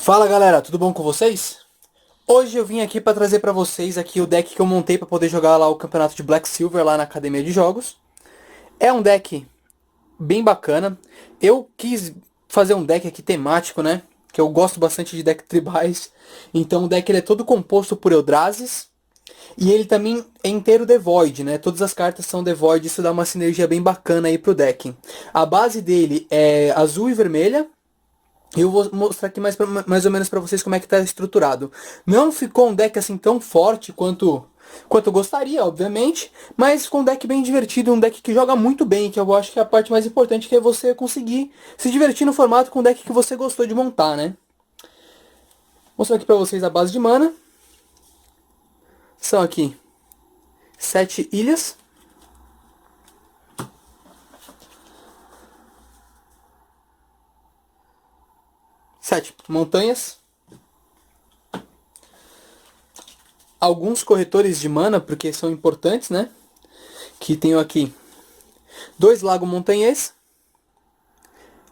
Fala galera, tudo bom com vocês? Hoje eu vim aqui para trazer para vocês aqui o deck que eu montei para poder jogar lá o campeonato de Black Silver lá na academia de jogos. É um deck bem bacana. Eu quis fazer um deck aqui temático, né? Que eu gosto bastante de deck tribais. Então o deck ele é todo composto por Eldrazi e ele também é inteiro Devoid, né? Todas as cartas são Devoid, isso dá uma sinergia bem bacana aí pro deck. A base dele é azul e vermelha. Eu vou mostrar aqui mais ou menos para vocês como é que está estruturado. Não ficou um deck assim tão forte quanto eu gostaria, obviamente, mas ficou um deck bem divertido, um deck que joga muito bem, que eu acho que é a parte mais importante, que é você conseguir se divertir no formato com o deck que você gostou de montar, né? Vou mostrar aqui para vocês a base de mana. São aqui 7 ilhas. 7 montanhas. Alguns corretores de mana, porque são importantes, né? Que tenho aqui 2 Lago Montanhês.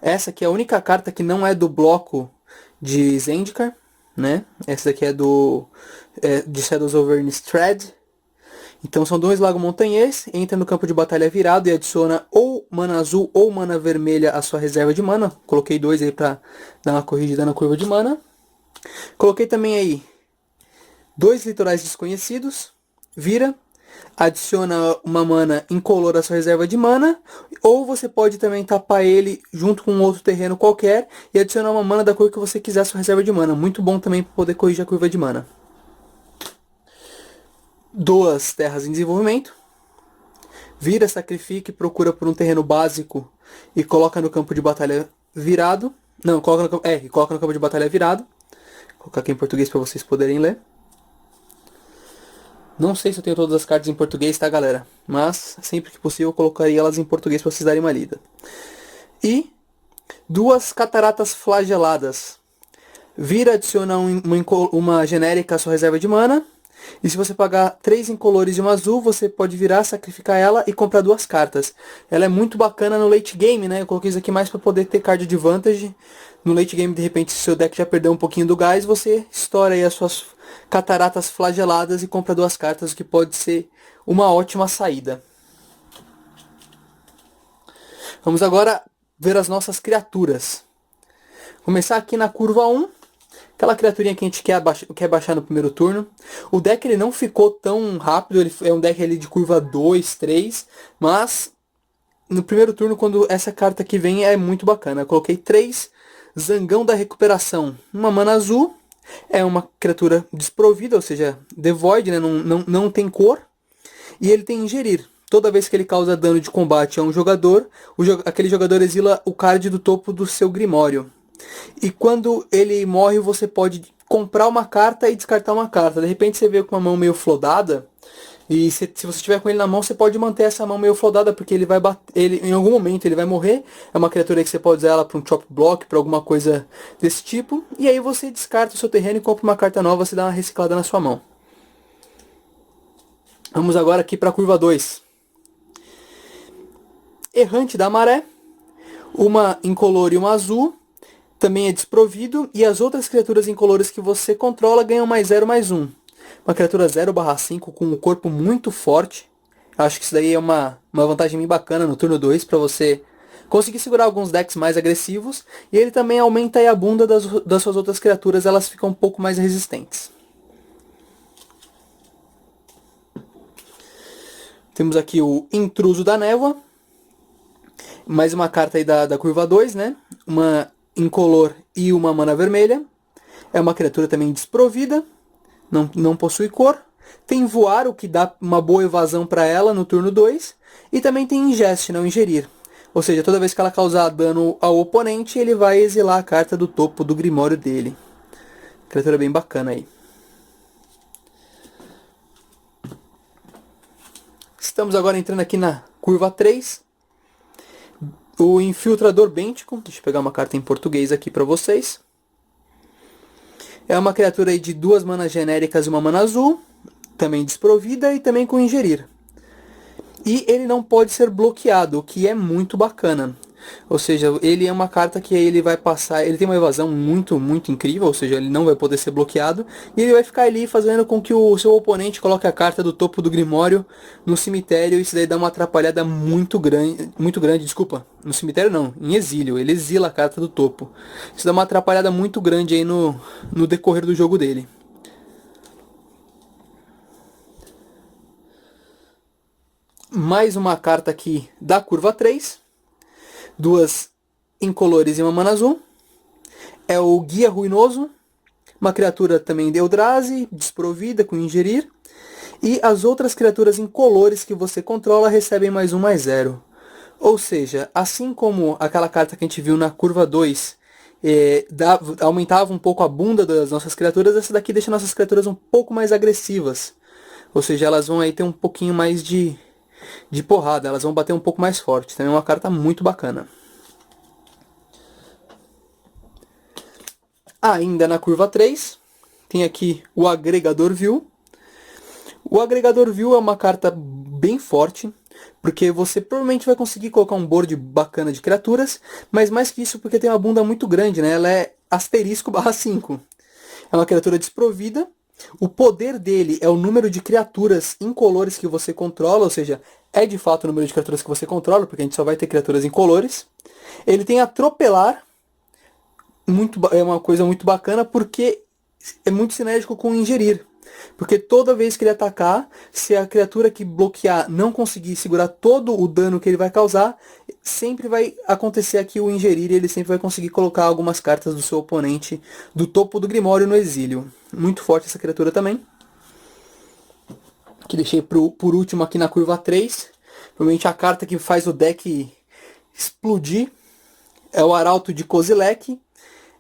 Essa aqui é a única carta que não é do bloco de Zendikar, né? Essa daqui é de Shadows over Innistrad. Então são 2 Lago Montanhês, entra no campo de batalha virado e adiciona ou mana azul ou mana vermelha à sua reserva de mana. Coloquei 2 aí pra dar uma corrigida na curva de mana. Coloquei também aí 2 Litorais Desconhecidos, vira, adiciona uma mana incolor à sua reserva de mana, ou você pode também tapar ele junto com outro terreno qualquer e adicionar uma mana da cor que você quiser à sua reserva de mana. Muito bom também para poder corrigir a curva de mana. 2 terras em desenvolvimento, vira, sacrifica e procura por um terreno básico e coloca no campo de batalha virado. Não, coloca no campo de batalha virado. Vou colocar aqui em português para vocês poderem ler. Não sei se eu tenho todas as cartas em português, tá, galera? Mas, sempre que possível, eu colocaria elas em português para vocês darem uma lida. E 2 cataratas flageladas. Vira, adiciona uma genérica à sua reserva de mana. E se você pagar 3 incolores e uma azul, você pode virar, sacrificar ela e comprar 2 cartas. Ela é muito bacana no late game, né? Eu coloquei isso aqui mais para poder ter card advantage. No late game, de repente, se seu deck já perdeu um pouquinho do gás, você estoura aí as suas cataratas flageladas e compra 2 cartas, o que pode ser uma ótima saída. Vamos agora ver as nossas criaturas. Começar aqui na curva 1. Aquela criaturinha que a gente quer baixar no primeiro turno. O deck ele não ficou tão rápido, ele é um deck ali de curva 2, 3, mas no primeiro turno, quando essa carta aqui vem, é muito bacana. Eu coloquei 3 Zangão da Recuperação. Uma mana azul, é uma criatura desprovida, ou seja, devoid, né? Não tem cor. E ele tem Ingerir. Toda vez que ele causa dano de combate a um jogador, aquele jogador exila o card do topo do seu Grimório. E quando ele morre, você pode comprar uma carta e descartar uma carta. De repente você vê com uma mão meio flodada. E se você tiver com ele na mão, você pode manter essa mão meio flodada, porque ele vai bater, em algum momento ele vai morrer. É uma criatura que você pode usar ela para um chop block, para alguma coisa desse tipo. E aí você descarta o seu terreno e compra uma carta nova, você dá uma reciclada na sua mão. Vamos agora aqui para a curva 2. Errante da Maré. Uma incolor e uma azul. Também é desprovido, e as outras criaturas incolores que você controla ganham +0/+1. Uma criatura 0/5 com um corpo muito forte. Acho que isso daí é uma vantagem bem bacana no turno 2 para você conseguir segurar alguns decks mais agressivos. E ele também aumenta aí a bunda das suas outras criaturas, elas ficam um pouco mais resistentes. Temos aqui o Intruso da Névoa. Mais uma carta aí da curva 2, né? Uma incolor e uma mana vermelha. É uma criatura também desprovida. Não possui cor. Tem voar, o que dá uma boa evasão para ela no turno 2. E também tem ingest, não ingerir. Ou seja, toda vez que ela causar dano ao oponente, ele vai exilar a carta do topo do Grimório dele. Criatura bem bacana aí. Estamos agora entrando aqui na curva 3. O Infiltrador Bêntico. Deixa eu pegar uma carta em português aqui para vocês. É uma criatura aí de 2 manas genéricas e uma mana azul. Também desprovida e também com ingerir. E ele não pode ser bloqueado, o que é muito bacana. Ou seja, ele é uma carta que ele vai passar, ele tem uma evasão muito incrível, ou seja, ele não vai poder ser bloqueado, e ele vai ficar ali fazendo com que o seu oponente coloque a carta do topo do Grimório no cemitério, e isso daí dá uma atrapalhada muito grande, desculpa, no cemitério não, em exílio, ele exila a carta do topo. Isso dá uma atrapalhada muito grande aí no decorrer do jogo dele. Mais uma carta aqui da curva 3. Duas incolores e uma mana azul. É o Guia Ruinoso. Uma criatura também de Eldrazi, desprovida com ingerir. E as outras criaturas incolores que você controla recebem +1/+0. Ou seja, assim como aquela carta que a gente viu na curva 2, aumentava um pouco a bunda das nossas criaturas, essa daqui deixa nossas criaturas um pouco mais agressivas. Ou seja, elas vão aí ter um pouquinho mais de porrada, elas vão bater um pouco mais forte. Também é uma carta muito bacana. Ainda na curva 3, tem aqui o Agregador Vil. O Agregador Vil é uma carta bem forte, porque você provavelmente vai conseguir colocar um board bacana de criaturas, mas mais que isso porque tem uma bunda muito grande, né? Ela é *5. É uma criatura desprovida. O poder dele é o número de criaturas incolores que você controla, ou seja, é de fato o número de criaturas que você controla, porque a gente só vai ter criaturas incolores. Ele tem atropelar, é uma coisa muito bacana, porque é muito sinérgico com ingerir. Porque toda vez que ele atacar, se a criatura que bloquear não conseguir segurar todo o dano que ele vai causar, sempre vai acontecer aqui o ingerir, e ele sempre vai conseguir colocar algumas cartas do seu oponente do topo do Grimório no exílio. Muito forte essa criatura também. Que deixei por último aqui na curva 3. Provavelmente a carta que faz o deck explodir é o Arauto de Kozilek.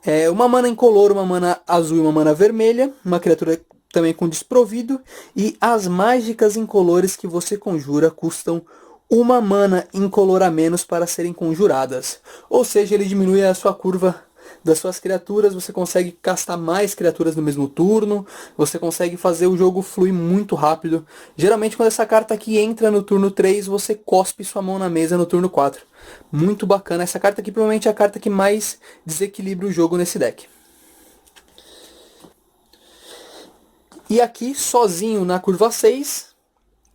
É uma mana incolor, uma mana azul e uma mana vermelha. Uma criatura também com desprovido. E as mágicas incolores que você conjura custam uma mana incolor a menos para serem conjuradas. Ou seja, ele diminui a sua curva das suas criaturas, você consegue castar mais criaturas no mesmo turno, você consegue fazer o jogo fluir muito rápido. Geralmente quando essa carta aqui entra no turno 3, você cospe sua mão na mesa no turno 4. Muito bacana, essa carta aqui provavelmente é a carta que mais desequilibra o jogo nesse deck. E aqui, sozinho na curva 6,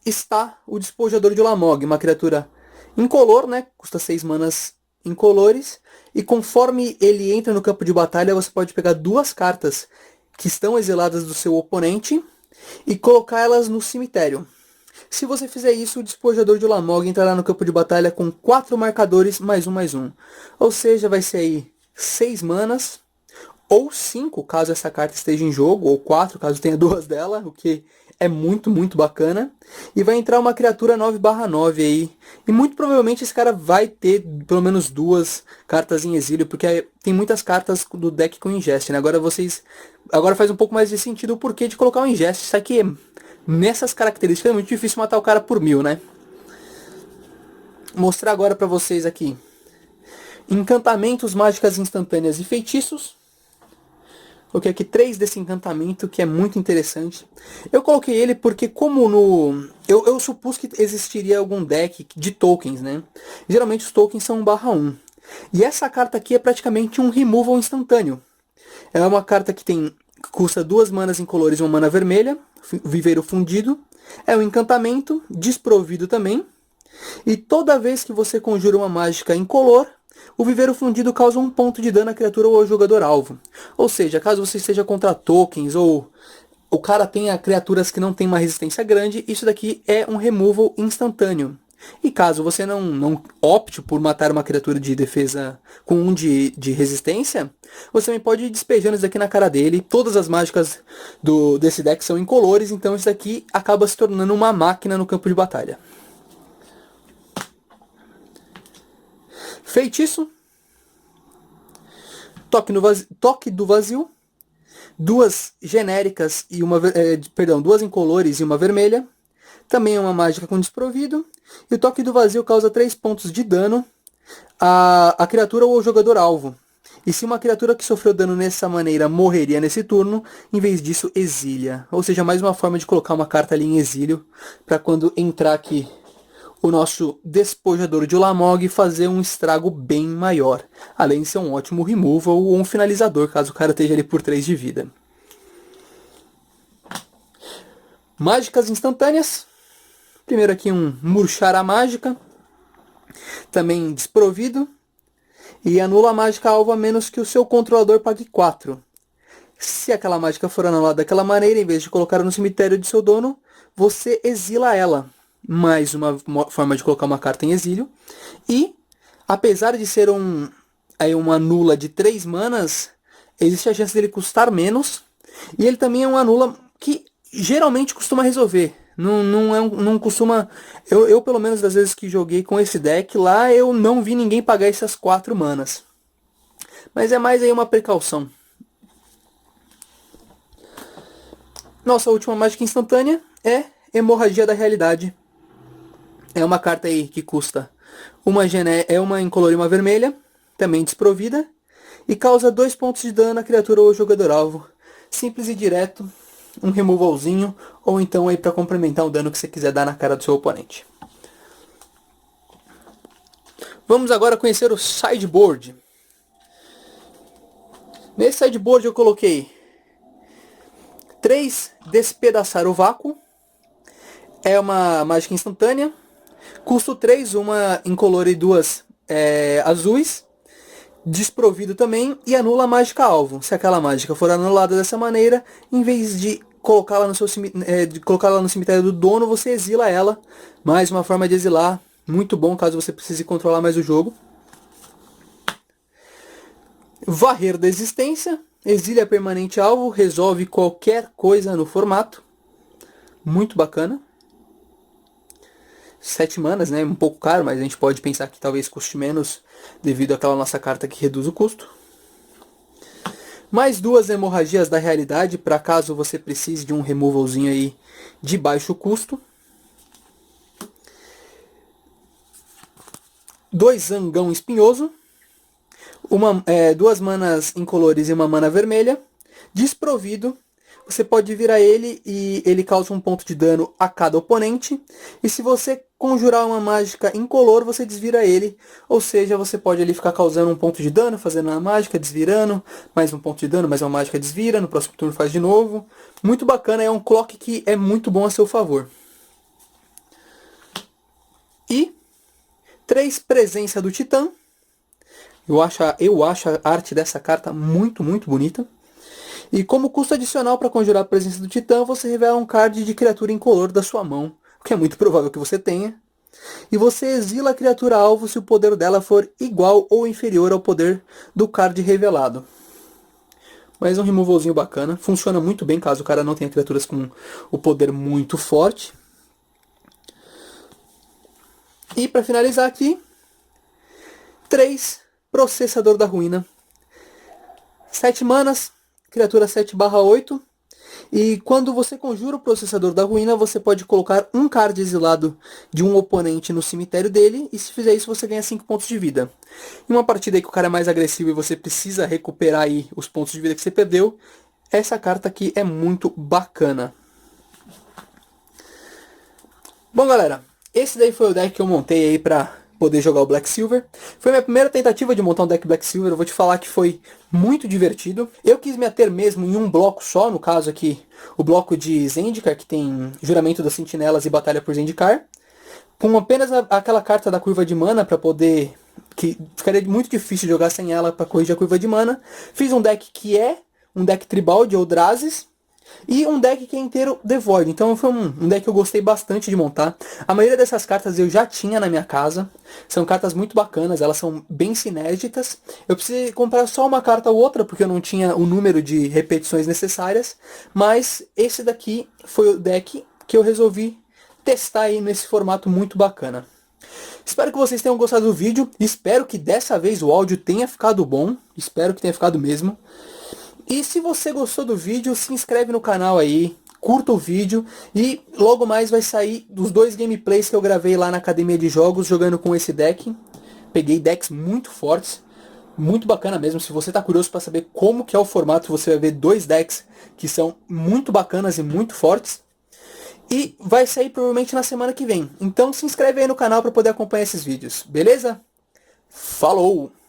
está o Despojador de Ulamog, uma criatura incolor, né? Custa 6 manas incolores. E conforme ele entra no campo de batalha, você pode pegar duas cartas que estão exiladas do seu oponente e colocar elas no cemitério. Se você fizer isso, o Despojador de Ulamog entrará no campo de batalha com 4 marcadores +1/+1. Ou seja, vai ser aí 6 manas, ou 5 caso essa carta esteja em jogo, ou 4 caso tenha duas dela, o que é muito bacana. E vai entrar uma criatura 9/9 aí. E muito provavelmente esse cara vai ter pelo menos duas cartas em exílio, porque tem muitas cartas do deck com ingest, né? Agora faz um pouco mais de sentido o porquê de colocar o ingest. Isso aqui, nessas características, é muito difícil matar o cara por 1000, né? Vou mostrar agora pra vocês aqui encantamentos, mágicas instantâneas e feitiços. Coloquei aqui 3 desse encantamento, que é muito interessante. Eu coloquei ele porque como no... Eu supus que existiria algum deck de tokens, né? Geralmente os tokens são 1/1. E essa carta aqui é praticamente um removal instantâneo. É uma carta que custa 2 manas incolores e uma mana vermelha. Viveiro fundido. É um encantamento, desprovido também. E toda vez que você conjura uma mágica incolor, o viveiro fundido causa 1 ponto de dano à criatura ou ao jogador alvo. Ou seja, caso você esteja contra tokens ou o cara tenha criaturas que não tem uma resistência grande, isso daqui é um removal instantâneo. E caso você não opte por matar uma criatura de defesa com 1 de resistência, você também pode ir despejando isso daqui na cara dele. Todas as mágicas desse deck são incolores, então isso daqui acaba se tornando uma máquina no campo de batalha. Feitiço. Toque do Vazio. 2 genéricas e duas incolores e uma vermelha. Também é uma mágica com desprovido. E o Toque do Vazio causa 3 pontos de dano à criatura ou ao jogador alvo. E se uma criatura que sofreu dano dessa maneira morreria nesse turno, em vez disso exilia. Ou seja, mais uma forma de colocar uma carta ali em exílio, para quando entrar aqui o nosso despojador de Ulamog fazer um estrago bem maior, além de ser um ótimo removal ou um finalizador, caso o cara esteja ali por 3 de vida. Mágicas instantâneas. Primeiro aqui um Murchar a Mágica, também desprovido, e anula a mágica alvo a menos que o seu controlador pague 4. Se aquela mágica for anulada daquela maneira, em vez de colocar no cemitério de seu dono, você exila ela. Mais uma forma de colocar uma carta em exílio. E, apesar de ser uma nula de 3 manas, existe a chance dele custar menos. E ele também é uma nula que geralmente costuma resolver. Não costuma... Eu, pelo menos, das vezes que joguei com esse deck lá, eu não vi ninguém pagar essas 4 manas. Mas é mais aí uma precaução. Nossa última mágica instantânea é Hemorragia da Realidade. É uma carta aí que custa uma incolor e uma vermelha, também desprovida, e causa 2 pontos de dano à criatura ou jogador alvo. Simples e direto, um removalzinho, ou então aí para complementar o dano que você quiser dar na cara do seu oponente. Vamos agora conhecer o sideboard. Nesse sideboard eu coloquei 3 Despedaçar o Vácuo. É uma mágica instantânea. Custo 3, uma incolor e 2 azuis. Desprovido também e anula a mágica alvo. Se aquela mágica for anulada dessa maneira, em vez de colocá-la no cemitério do dono, você exila ela. Mais uma forma de exilar. Muito bom caso você precise controlar mais o jogo. Varrer da Existência. Exilia permanente alvo, resolve qualquer coisa no formato. Muito bacana. 7 manas, né? Um pouco caro, mas a gente pode pensar que talvez custe menos devido àquela nossa carta que reduz o custo. Mais 2 Hemorragias da Realidade, para caso você precise de um removalzinho aí de baixo custo. 2 Zangão Espinhoso. 2 manas incolores e uma mana vermelha. Desprovido. Você pode virar ele e ele causa um ponto de dano a cada oponente. E se você conjurar uma mágica incolor, você desvira ele. Ou seja, você pode ali ficar causando um ponto de dano, fazendo uma mágica, desvirando. Mais um ponto de dano, mais uma mágica, desvira. No próximo turno faz de novo. Muito bacana, é um clock que é muito bom a seu favor. E 3 Presença do Titã. Eu acho a arte dessa carta muito, muito bonita. E como custo adicional para conjurar a presença do Titã, você revela um card de criatura incolor da sua mão, o que é muito provável que você tenha. E você exila a criatura alvo se o poder dela for igual ou inferior ao poder do card revelado. Mais um removalzinho bacana, funciona muito bem caso o cara não tenha criaturas com o poder muito forte. E para finalizar aqui, 3 Processador da Ruína. 7 manas, criatura 7/8. E quando você conjura o Processador da Ruína, você pode colocar um card exilado de um oponente no cemitério dele. E se fizer isso, você ganha 5 pontos de vida. Em uma partida aí que o cara é mais agressivo e você precisa recuperar aí os pontos de vida que você perdeu, essa carta aqui é muito bacana. Bom, galera, esse daí foi o deck que eu montei aí pra poder jogar o Black Silver. Foi minha primeira tentativa de montar um deck Black Silver. Eu vou te falar que foi muito divertido. Eu quis me ater mesmo em um bloco só, no caso aqui, o bloco de Zendikar, que tem Juramento das Sentinelas e Batalha por Zendikar. Com apenas aquela carta da curva de mana para poder... que ficaria muito difícil jogar sem ela para corrigir a curva de mana. Fiz um deck que é um deck tribal de Eldrazi. E um deck que é inteiro Devoid. Então foi um deck que eu gostei bastante de montar. A maioria dessas cartas eu já tinha na minha casa. São cartas muito bacanas, elas são bem sinérgicas. Eu precisei comprar só uma carta ou outra, porque eu não tinha o número de repetições necessárias. Mas esse daqui foi o deck que eu resolvi testar aí nesse formato muito bacana. Espero que vocês tenham gostado do vídeo. Espero que dessa vez o áudio tenha ficado bom. Espero que tenha ficado mesmo. E se você gostou do vídeo, se inscreve no canal aí, curta o vídeo e logo mais vai sair dos 2 gameplays que eu gravei lá na academia de jogos jogando com esse deck. Peguei decks muito fortes, muito bacana mesmo. Se você está curioso para saber como que é o formato, você vai ver 2 decks que são muito bacanas e muito fortes. E vai sair provavelmente na semana que vem. Então se inscreve aí no canal para poder acompanhar esses vídeos, beleza? Falou!